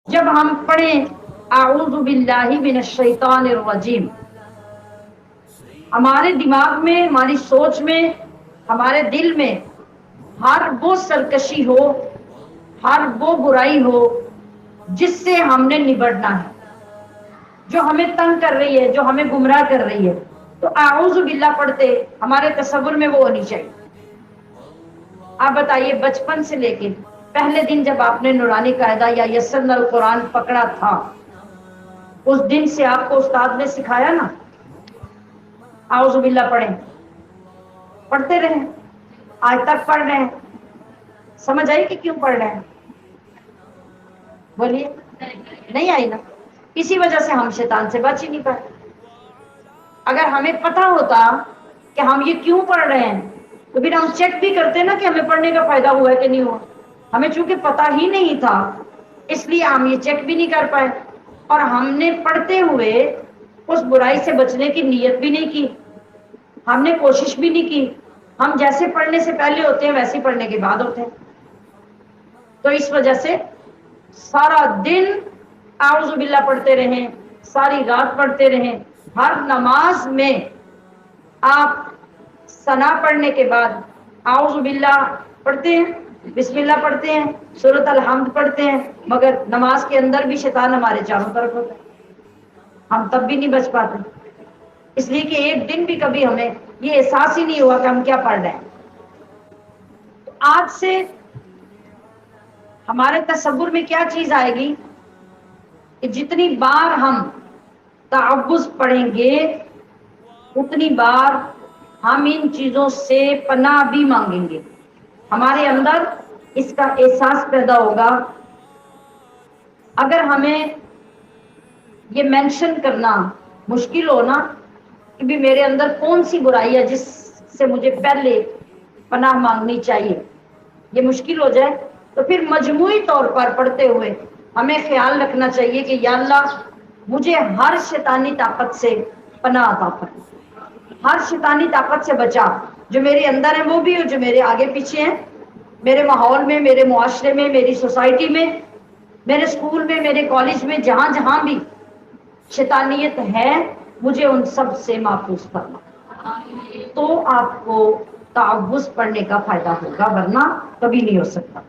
جب ہم پڑھیں اعوذ باللہ من الشیطان الرجیم، ہمارے دماغ میں، ہماری سوچ میں، ہمارے دل میں ہر وہ سرکشی ہو، ہر وہ برائی ہو جس سے ہم نے نبٹنا ہے، جو ہمیں تنگ کر رہی ہے، جو ہمیں گمراہ کر رہی ہے، تو اعوذ باللہ پڑھتے ہمارے تصور میں وہ ہونی چاہیے۔ آپ بتائیے، بچپن سے لے کے پہلے دن جب آپ نے نورانی قاعدہ یا یسرنا القرآن پکڑا تھا، اس دن سے آپ کو استاد نے سکھایا نا اعوذ باللہ پڑھیں، پڑھتے رہیں، آج تک پڑھ رہے ہیں۔ سمجھ آئی کہ کیوں پڑھ رہے ہیں؟ بولیے، نہیں آئی نا؟ اسی وجہ سے ہم شیطان سے بچ ہی نہیں پائے۔ اگر ہمیں پتا ہوتا کہ ہم یہ کیوں پڑھ رہے ہیں تو پھر ہم چیک بھی کرتے نا کہ ہمیں پڑھنے کا فائدہ ہوا ہے کہ نہیں ہوا۔ ہمیں چونکہ پتا ہی نہیں تھا، اس لیے ہم یہ چیک بھی نہیں کر پائے، اور ہم نے پڑھتے ہوئے اس برائی سے بچنے کی نیت بھی نہیں کی، ہم نے کوشش بھی نہیں کی۔ ہم جیسے پڑھنے سے پہلے ہوتے ہیں ویسے پڑھنے کے بعد ہوتے ہیں۔ تو اس وجہ سے سارا دن اعوذ باللہ پڑھتے رہیں، ساری رات پڑھتے رہیں۔ ہر نماز میں آپ ثنا پڑھنے کے بعد اعوذ باللہ پڑھتے ہیں، بسم اللہ پڑھتے ہیں، سورۃ الحمد پڑھتے ہیں، مگر نماز کے اندر بھی شیطان ہمارے چاروں طرف ہوتا ہے، ہم تب بھی نہیں بچ پاتے، اس لیے کہ ایک دن بھی کبھی ہمیں یہ احساس ہی نہیں ہوا کہ ہم کیا پڑھ رہے ہیں۔ تو آج سے ہمارے تصور میں کیا چیز آئے گی کہ جتنی بار ہم تعوذ پڑھیں گے اتنی بار ہم ان چیزوں سے پناہ بھی مانگیں گے۔ ہمارے اندر اس کا احساس پیدا ہوگا۔ اگر ہمیں یہ مینشن کرنا مشکل ہو نا کہ بھی میرے اندر کون سی برائی ہے جس سے مجھے پہلے پناہ مانگنی چاہیے، یہ مشکل ہو جائے، تو پھر مجموعی طور پر پڑھتے ہوئے ہمیں خیال رکھنا چاہیے کہ یا اللہ مجھے ہر شیطانی طاقت سے پناہ عطا فرما، ہر شیطانی طاقت سے بچا، جو میرے اندر ہے وہ بھی اور جو میرے آگے پیچھے ہیں، میرے ماحول میں، میرے معاشرے میں، میری سوسائٹی میں، میرے اسکول میں، میرے کالج میں، جہاں جہاں بھی شیطانیت ہے مجھے ان سب سے محفوظ فرما۔ تو آپ کو تعوذ پڑھنے کا فائدہ ہوگا، ورنہ کبھی نہیں ہو سکتا۔